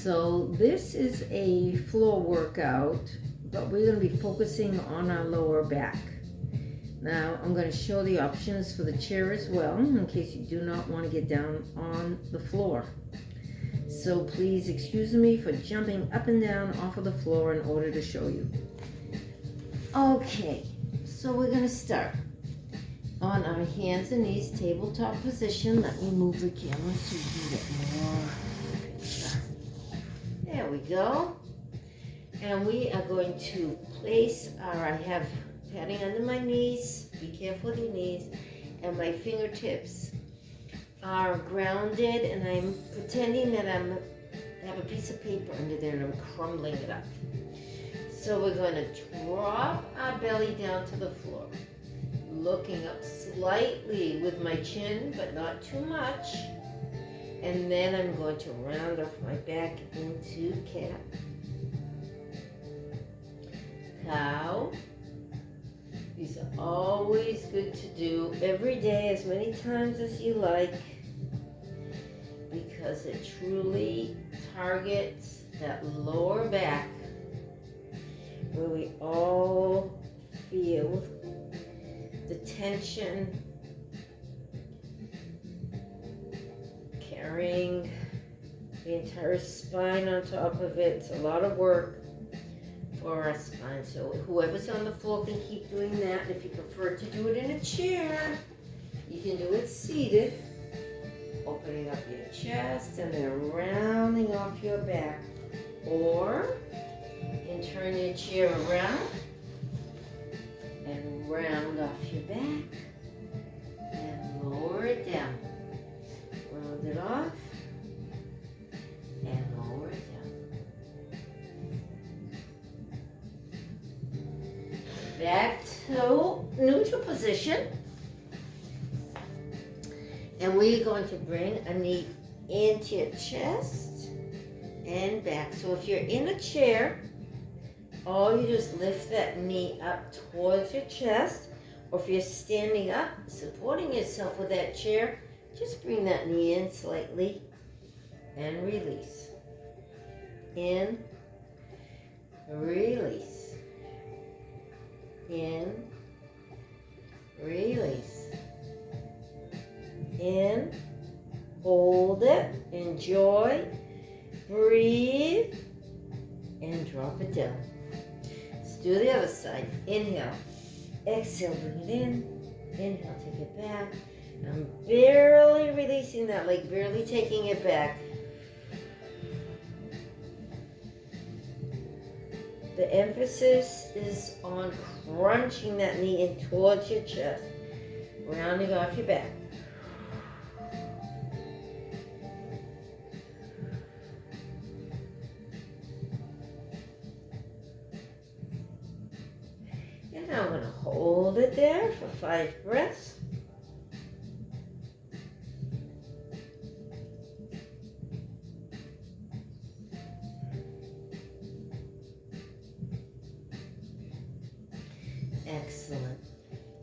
So this is a floor workout, but we're going to be focusing on our lower back. Now I'm going to show the options for the chair as well, in case you do not want to get down on the floor. So please excuse me for jumping up and down off of the floor in order to show you. Okay, so we're going to start on our hands and knees, tabletop position. Let me move the camera so you can get more picture. There we go. And we are going to place I have padding under my knees. Be careful with your knees. And my fingertips are grounded, and I'm pretending that I have a piece of paper under there and I'm crumbling it up. So we're going to drop our belly down to the floor, looking up slightly with my chin, but not too much. And then I'm going to round off my back into cat, cow. These are always good to do every day, as many times as you like, because it truly targets that lower back where we all feel the tension carrying the entire spine on top of it. It's a lot of work for our spine. So whoever's on the floor can keep doing that. And if you prefer to do it in a chair, you can do it seated, opening up your chest and then rounding off your back. Or you can turn your chair around and round off your back and lower it down. Round it off and lower it down. Back to neutral position. And we're going to bring a knee into your chest and back. So if you're in a chair, all you do is lift that knee up towards your chest. Or if you're standing up, supporting yourself with that chair, just bring that knee in slightly and release. In, release. In, release. In, hold it, enjoy, breathe, and drop it down. Let's do the other side. Inhale, exhale, bring it in. Inhale, take it back. I'm barely releasing that leg, barely taking it back. The emphasis is on crunching that knee in towards your chest, rounding off your back. And now I'm going to hold it there for 5 breaths. Excellent.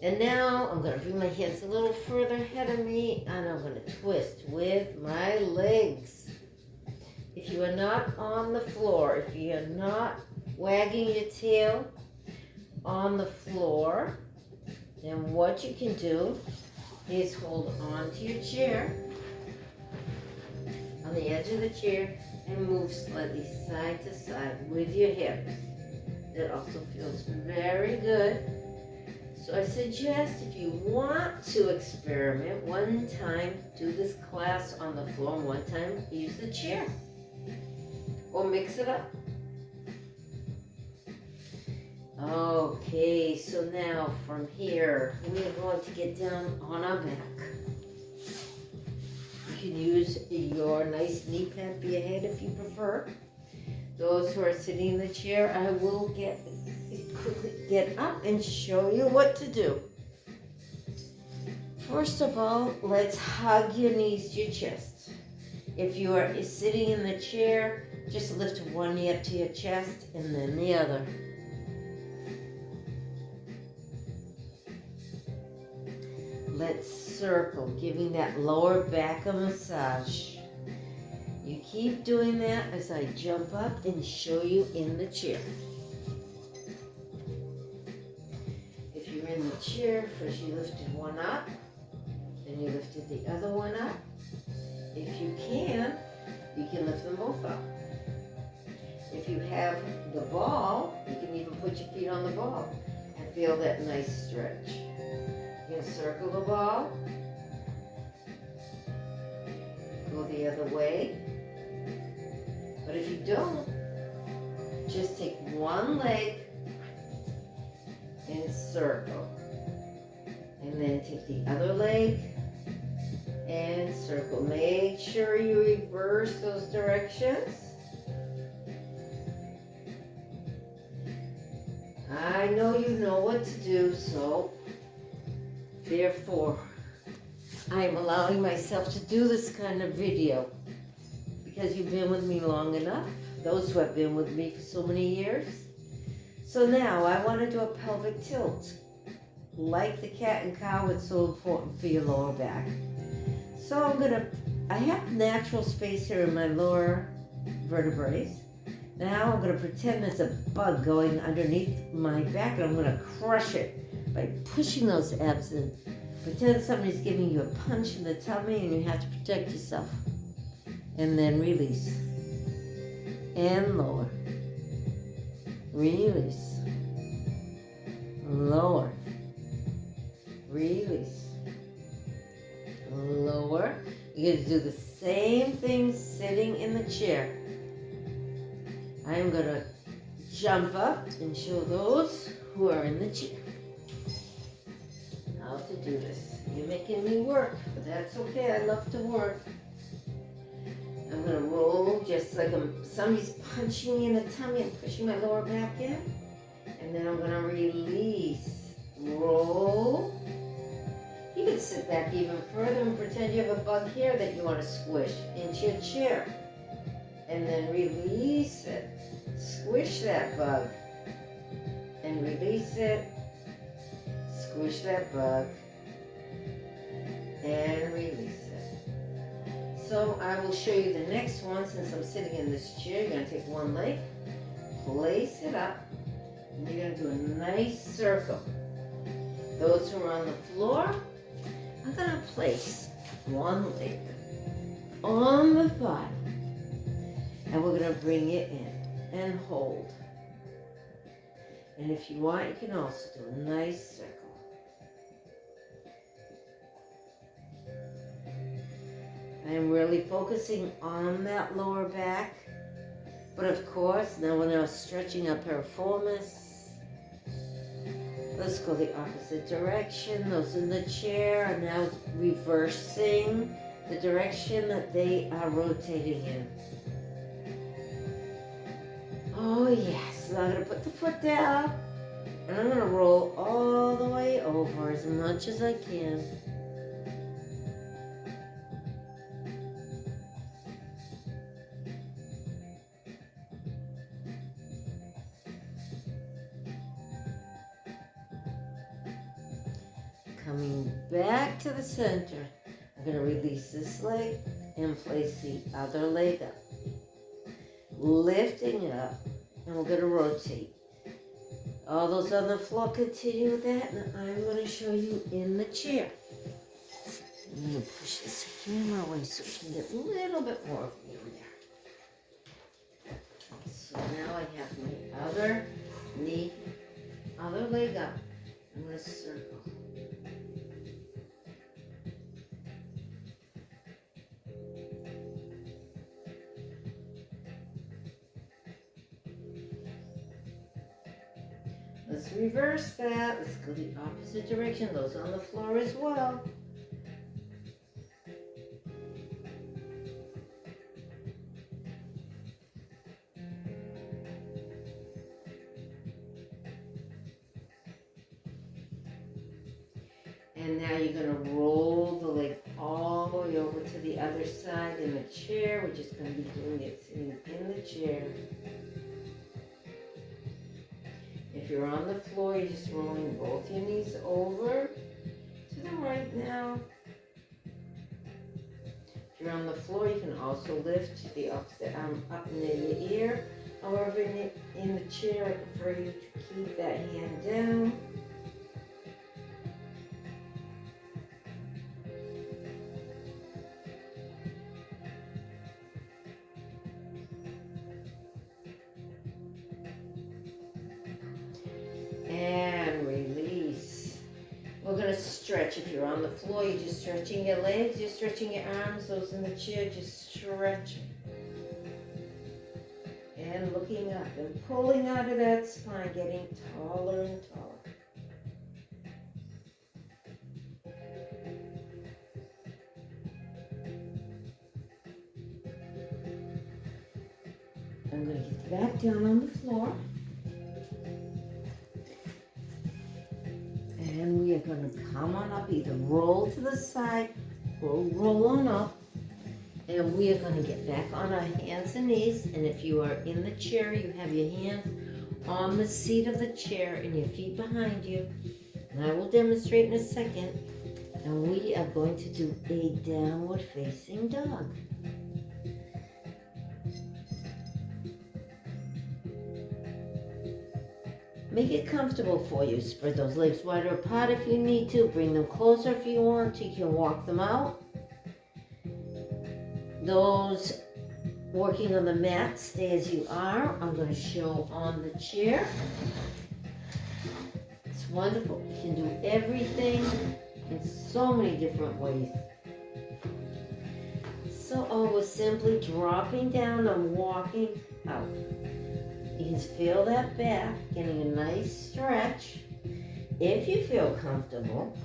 And now I'm going to bring my hands a little further ahead of me, and I'm going to twist with my legs. If you are not on the floor, if you are not wagging your tail on the floor, then what you can do is hold on to your chair, on the edge of the chair, and move slightly side to side with your hips. That also feels very good. So I suggest, if you want to experiment, one time do this class on the floor, and one time use the chair. Or mix it up. Okay, so now from here, we are going to get down on our back. You can use your nice knee pad for your head if you prefer. Those who are sitting in the chair, I will quickly get up and show you what to do. First of all, let's hug your knees to your chest. If you are sitting in the chair, just lift one knee up to your chest and then the other. Let's circle, giving that lower back a massage. You keep keep doing that as I jump up and show you in the chair. If you're in the chair, first you lifted one up, then you lifted the other one up. If you can lift them both up. If you have the ball, you can even put your feet on the ball and feel that nice stretch. You can circle the ball, go the other way. But if you don't, just take one leg and circle. And then take the other leg and circle. Make sure you reverse those directions. I know you know what to do, so therefore I'm allowing myself to do this kind of video because you've been with me long enough, those who have been with me for so many years. So now I want to do a pelvic tilt. Like the cat and cow, it's so important for your lower back. So I have natural space here in my lower vertebrae. Now I'm going to pretend there's a bug going underneath my back, and I'm going to crush it by pushing those abs in. Pretend somebody's giving you a punch in the tummy and you have to protect yourself. And then release. And lower. Release. Lower. Release. Lower. You're going to do the same thing sitting in the chair. I'm going to jump up and show those who are in the chair how to do this. You're making me work, but that's okay. I love to work. I'm going to roll just like somebody's punching me in the tummy and pushing my lower back in. And then I'm going to release. Roll. You can sit back even further and pretend you have a bug here that you want to squish into your chair. And then release it. Squish that bug. And release it. Squish that bug. And release it. So I will show you the next one. Since I'm sitting in this chair, you're going to take one leg, place it up, and you're going to do a nice circle. Those who are on the floor, I'm going to place one leg on the bottom. And we're going to bring it in and hold. And if you want, you can also do a nice circle. I am really focusing on that lower back. But of course, now we're now stretching our piriformis. Let's go the opposite direction. Those in the chair are now reversing the direction that they are rotating in. Oh yes, now I'm going to put the foot down and I'm going to roll all the way over as much as I can. Coming back to the center, I'm going to release this leg and place the other leg up. Lifting it up, and we're going to rotate. All those on the floor, continue with that, and I'm going to show you in the chair. I'm going to push this camera away so we can get a little bit more of me in there. So now I have my other knee, other leg up. I'm going to circle. Let's reverse that. Let's go the opposite direction. Those on the floor as well. And now you're going to roll the leg all the way over to the other side in the chair. We're just going to be doing it sitting in the chair. If you're on the floor, you're just rolling both your knees over to the right now. If you're on the floor, you can also lift the opposite arm up near your ear. However, in the chair, I prefer you to keep that hand down. And release. We're going to stretch. If you're on the floor, you're just stretching your legs, you're stretching your arms. Those in the chair, just stretching. And looking up and pulling out of that spine, getting taller and taller. I'm going to get back down on the floor. And we are going to come on up, either roll to the side or roll on up. And we are going to get back on our hands and knees. And if you are in the chair, you have your hands on the seat of the chair and your feet behind you. And I will demonstrate in a second. And we are going to do a downward facing dog. Make it comfortable for you. Spread those legs wider apart if you need to. Bring them closer if you want to. You can walk them out. Those working on the mat, stay as you are. I'm going to show on the chair. It's wonderful. You can do everything in so many different ways. So we're simply dropping down and walking out. You can feel that back, getting a nice stretch. If you feel comfortable,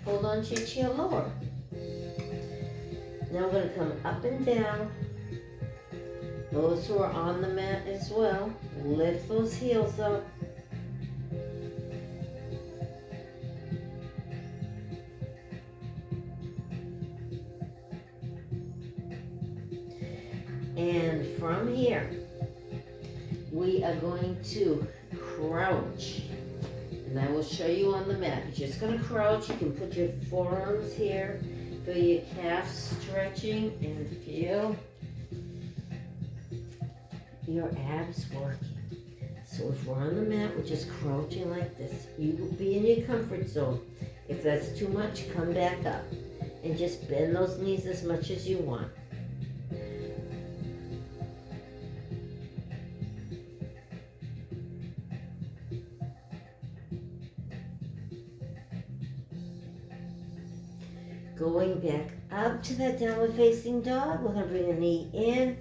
hold on to your chair lower. Now we're going to come up and down. Those who are on the mat as well, lift those heels up. And from here, we are going to crouch. And I will show you on the mat. You're just going to crouch. You can put your forearms here. Feel your calves stretching and feel your abs working. So if we're on the mat, we're just crouching like this. You will be in your comfort zone. If that's too much, come back up. And just bend those knees as much as you want. Going back up to that downward facing dog, we're going to bring a knee in,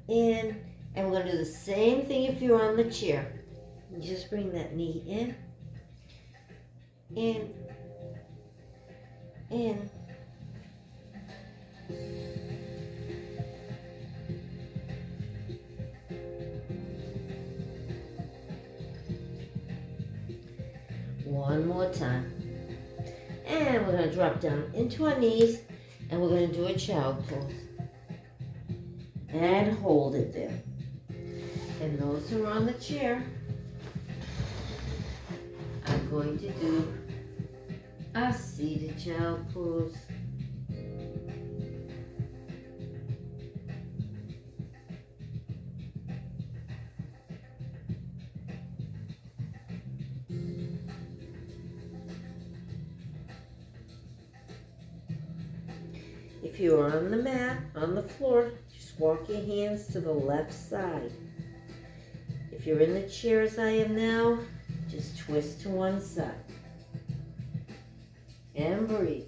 and we're going to do the same thing if you're on the chair. You just bring that knee in. One more time. And we're going to drop down into our knees, and we're going to do a child pose. And hold it there. And those who are on the chair are going to do a seated child pose. If you are on the mat, on the floor, just walk your hands to the left side. If you're in the chair as I am now, just twist to one side. And breathe.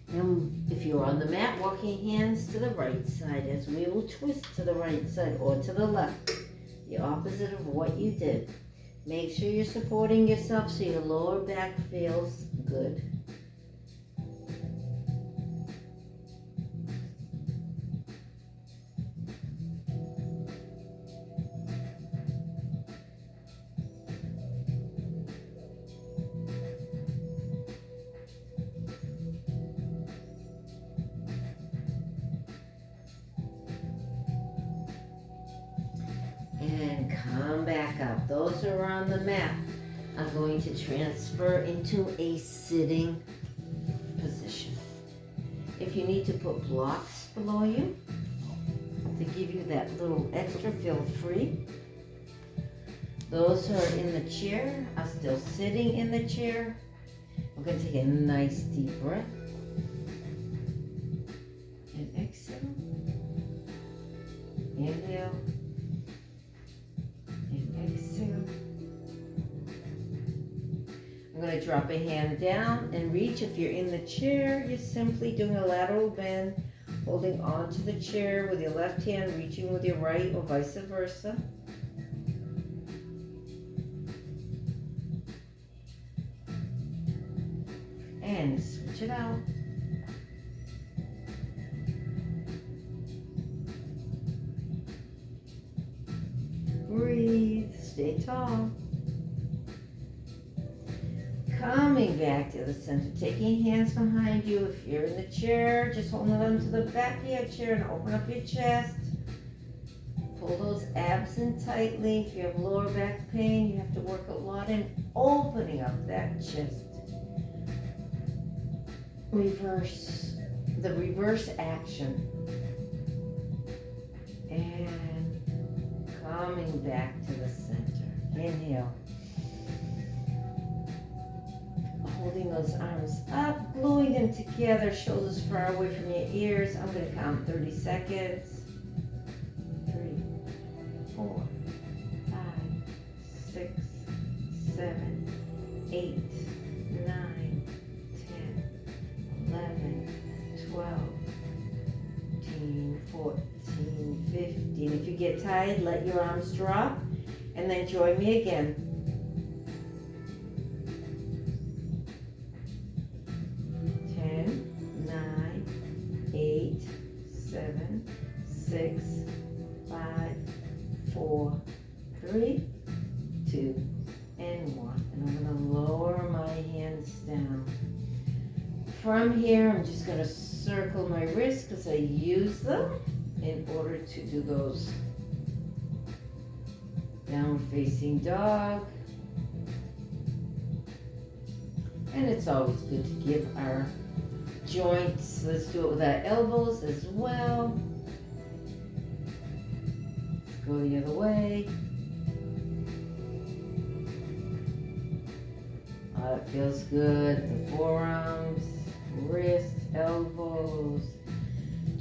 And if you're on the mat, walk your hands to the right side as we will twist to the right side or to the left, the opposite of what you did. Make sure you're supporting yourself so your lower back feels good. come back up. Those who are on the mat are going to transfer into a sitting position. If you need to put blocks below you to give you that little extra, feel free. Those who are in the chair are still sitting in the chair. We're going to take a nice deep breath. And exhale. Inhale. And exhale. I'm going to drop a hand down and reach. If you're in the chair, you're simply doing a lateral bend, holding onto the chair with your left hand, reaching with your right, or vice versa. And switch it out. Breathe, stay tall. Coming back to the center, taking hands behind you. If you're in the chair, just holding on to the back of your chair and open up your chest. Pull those abs in tightly. If you have lower back pain, you have to work a lot in opening up that chest. Reverse, the reverse action. And coming back to the center. Inhale. Holding those arms up, gluing them together, shoulders far away from your ears. I'm going to count 30 seconds. 3, 4, 5, 6, 7, 8, 9, 10, 11, 12, 13, 14, 15. If you get tired, let your arms drop and then join me again. 7, 6, 5, 4, 3, 2, and 1. And I'm going to lower my hands down. From here, I'm just going to circle my wrists because I use them in order to do those down facing dog. And it's always good to give our joints, let's do it with our elbows as well. Let's go the other way. Oh, that feels good. The forearms, wrists, elbows.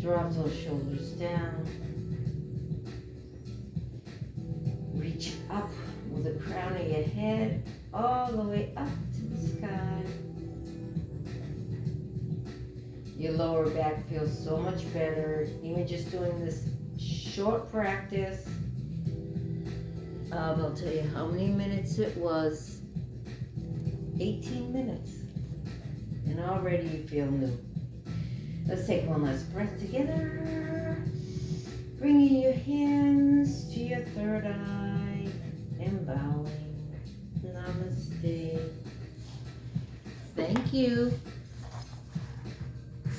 Drop those shoulders down. Reach up with the crown of your head all the way up to the sky. Your lower back feels so much better, even just doing this short practice. I'll tell you how many minutes it was. 18 minutes. And already you feel new. Let's take one last breath together. Bringing your hands to your third eye and bowing. Namaste. Thank you.